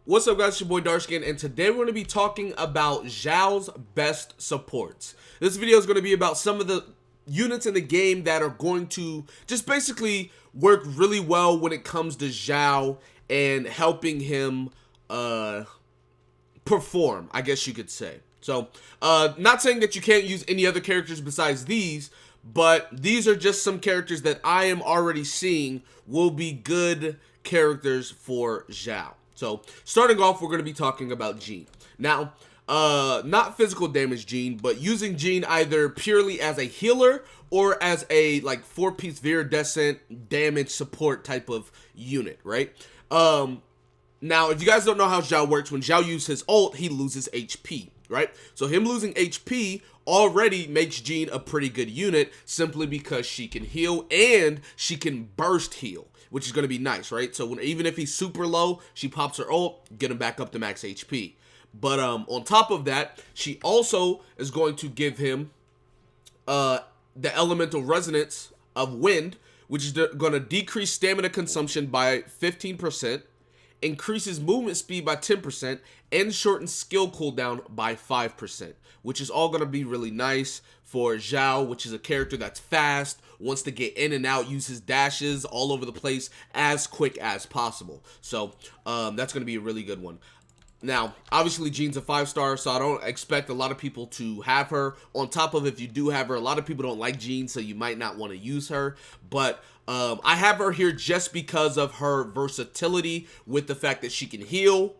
What's up, guys? It's your boy Darskin, and today we're going to be talking about Xiao's best supports. This video is going to be about some of the units in the game that are going to just basically work really well when it comes to Xiao and helping him perform, I guess you could say. So, not saying that you can't use any other characters besides these, but these are just some characters that I am already seeing will be good characters for Xiao. So, starting off, we're going to be talking about Jean. Now, not physical damage Jean, but using Jean either purely as a healer or as a, like, 4-piece viridescent damage support type of unit, right? Now, if you guys don't know how Xiao works, when Xiao uses his ult, he loses HP, right? So, him losing HP already makes Jean a pretty good unit simply because she can heal and she can burst heal, which is going to be nice, right? So even if he's super low, she pops her ult, get him back up to max HP. But on top of that, she also is going to give him the elemental resonance of wind, which is going to decrease stamina consumption by 15%, increases movement speed by 10%, and shortens skill cooldown by 5%, which is all going to be really nice for Xiao, which is a character that's fast, wants to get in and out, use his dashes all over the place as quick as possible. So that's going to be a really good one. Now, obviously, Jean's a 5-star, so I don't expect a lot of people to have her. On top of, if you do have her, a lot of people don't like Jean, so you might not want to use her. But I have her here just because of her versatility with the fact that she can heal,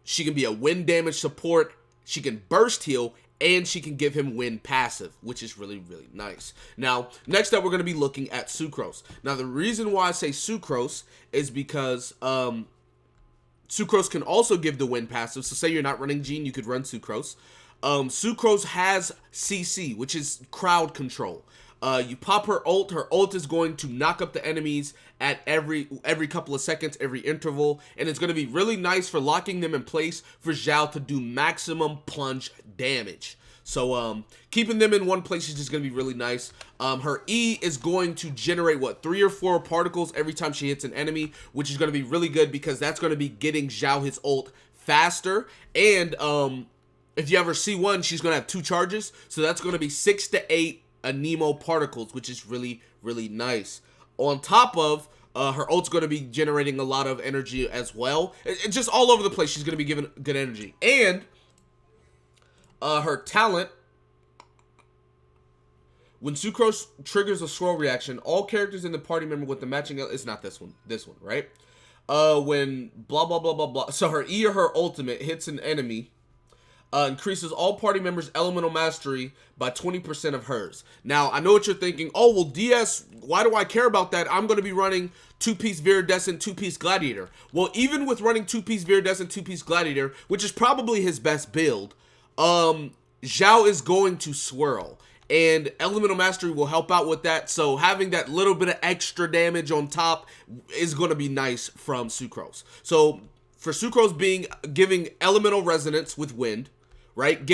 she can be a wind damage support, she can burst heal, and she can give him wind passive, which is really, really nice. Now, next up, we're going to be looking at Sucrose. Now, the reason why I say Sucrose is because Sucrose can also give the wind passive. So say you're not running Jean, you could run Sucrose. Sucrose has CC, which is crowd control. You pop her ult is going to knock up the enemies at every couple of seconds, every interval, and it's going to be really nice for locking them in place for Xiao to do maximum plunge damage. So keeping them in one place is just going to be really nice. Her E is going to generate, 3 or 4 particles every time she hits an enemy, which is going to be really good because that's going to be getting Xiao his ult faster. And if you ever see one, she's going to have 2 charges, so that's going to be 6 to 8 Anemo particles, which is really, really nice. On top of, her ult's going to be generating a lot of energy as well. It's just all over the place. She's going to be giving good energy. And her talent, when Sucrose triggers a swirl reaction, all characters in the party member with the matching, it's not this one, right? When blah, blah, blah, blah, blah. So her E or her ultimate hits an enemy, increases all party members' elemental mastery by 20% of hers. Now, I know what you're thinking. Oh, well, DS, why do I care about that? I'm going to be running 2-piece Viridescent, 2-piece Gladiator. Well, even with running 2-piece Viridescent, 2-piece Gladiator, which is probably his best build, Xiao is going to swirl. And elemental mastery will help out with that. So having that little bit of extra damage on top is going to be nice from Sucrose. So for Sucrose giving elemental resonance with wind, right?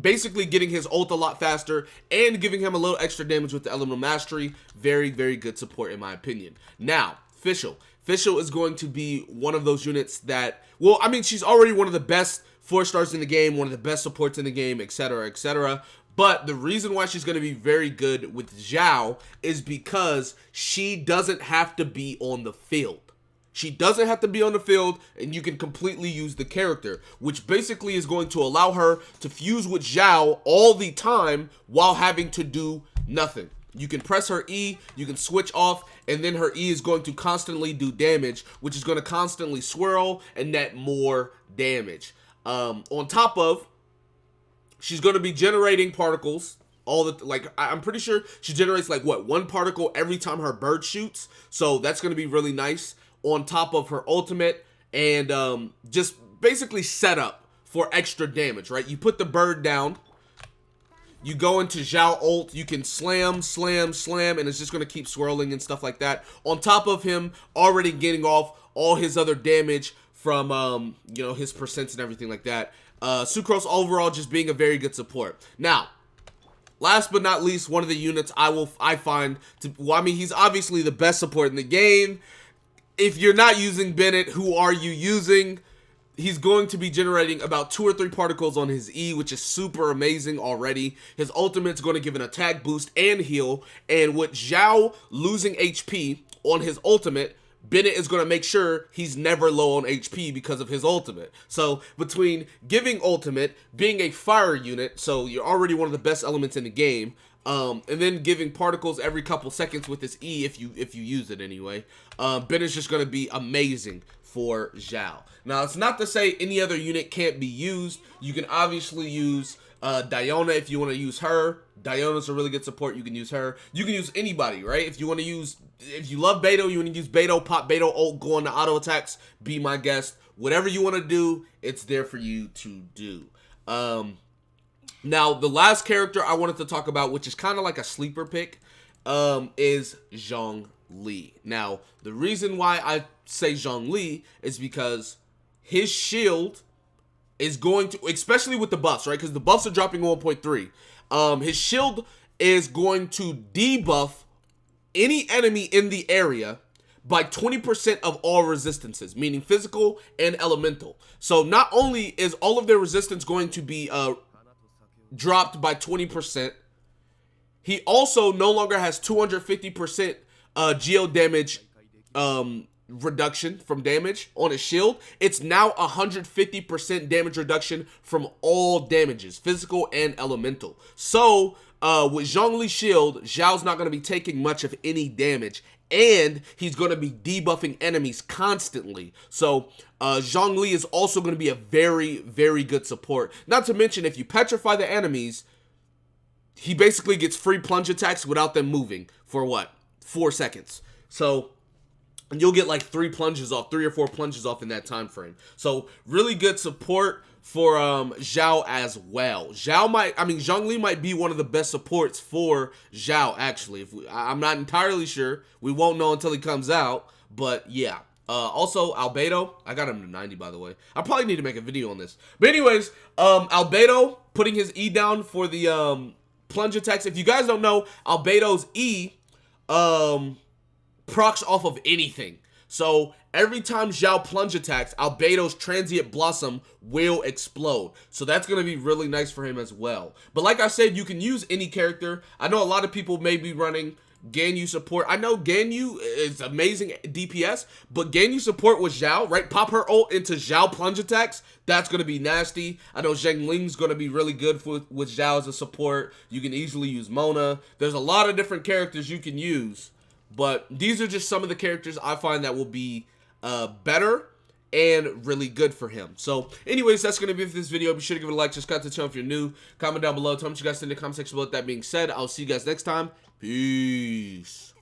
Basically getting his ult a lot faster and giving him a little extra damage with the elemental mastery. Very, very good support in my opinion. Now, Fischl. Fischl is going to be one of those units that, well, I mean, she's already one of the best 4-stars in the game, one of the best supports in the game, etc., etc. But the reason why she's going to be very good with Xiao is because she doesn't have to be on the field. She doesn't have to be on the field, and you can completely use the character, which basically is going to allow her to fuse with Xiao all the time while having to do nothing. You can press her E, you can switch off, and then her E is going to constantly do damage, which is going to constantly swirl and net more damage. On top of, she's going to be generating particles. I'm pretty sure she generates 1 particle every time her bird shoots. So that's going to be really nice. On top of her ultimate, and just basically set up for extra damage, right? You put the bird down, you go into Xiao ult, you can slam, slam, slam, and it's just going to keep swirling and stuff like that. On top of him already getting off all his other damage from, his percents and everything like that. Sucrose overall just being a very good support. Now, last but not least, one of the units I find he's obviously the best support in the game. If you're not using Bennett, who are you using? he's going to be generating about 2 or 3 particles on his E, which is super amazing already. His ultimate's going to give an attack boost and heal, and with Xiao losing HP on his ultimate, Bennett is going to make sure he's never low on HP because of his ultimate. So between giving ultimate, being a fire unit, so you're already one of the best elements in the game, and then giving particles every couple seconds with his E if you use it anyway, Bennett's just going to be amazing for Xiao. Now, it's not to say any other unit can't be used. You can obviously use Diona if you want to use her. Diona's a really good support. You can use her. You can use anybody, right? If you want to use, if you love Beto, you want to use Beto, pop Beto ult, go on the auto attacks, be my guest. Whatever you want to do, it's there for you to do. Now, the last character I wanted to talk about, which is kind of like a sleeper pick, is Zhongli. Now, the reason why I say Zhongli is because his shield is going to, especially with the buffs, right? Because the buffs are dropping 1.3. His shield is going to debuff any enemy in the area by 20% of all resistances, meaning physical and elemental. So not only is all of their resistance going to be dropped by 20%, he also no longer has 250% geo damage reduction from damage on his shield. It's now 150% damage reduction from all damages, physical and elemental. So with Zhongli's shield, Xiao's not going to be taking much of any damage, and he's going to be debuffing enemies constantly. So Zhongli is also going to be a very, very good support. Not to mention, if you petrify the enemies, he basically gets free plunge attacks without them moving for what? 4 seconds. So and you'll get like 3 or 4 plunges off in that time frame. So really good support for Xiao as well. Zhongli might be one of the best supports for Xiao, actually. I'm not entirely sure. We won't know until he comes out, but yeah. Also, Albedo, I got him to 90, by the way. I probably need to make a video on this. But anyways, Albedo putting his E down for the plunge attacks. If you guys don't know, Albedo's E procs off of anything. So every time Xiao plunge attacks, Albedo's transient blossom will explode. So that's going to be really nice for him as well. But like I said, you can use any character. I know a lot of people may be running Ganyu support. I know Ganyu is amazing DPS, but Ganyu support with Xiao, right? Pop her ult into Xiao plunge attacks. That's going to be nasty. I know Zheng Ling's going to be really good with Xiao as a support. You can easily use Mona. There's a lot of different characters you can use. But these are just some of the characters I find that will be better and really good for him. So anyways, that's going to be it for this video. Be sure to give it a like, subscribe to the channel if you're new. Comment down below. Tell me what you guys think in the comment section below. That being said, I'll see you guys next time. Peace.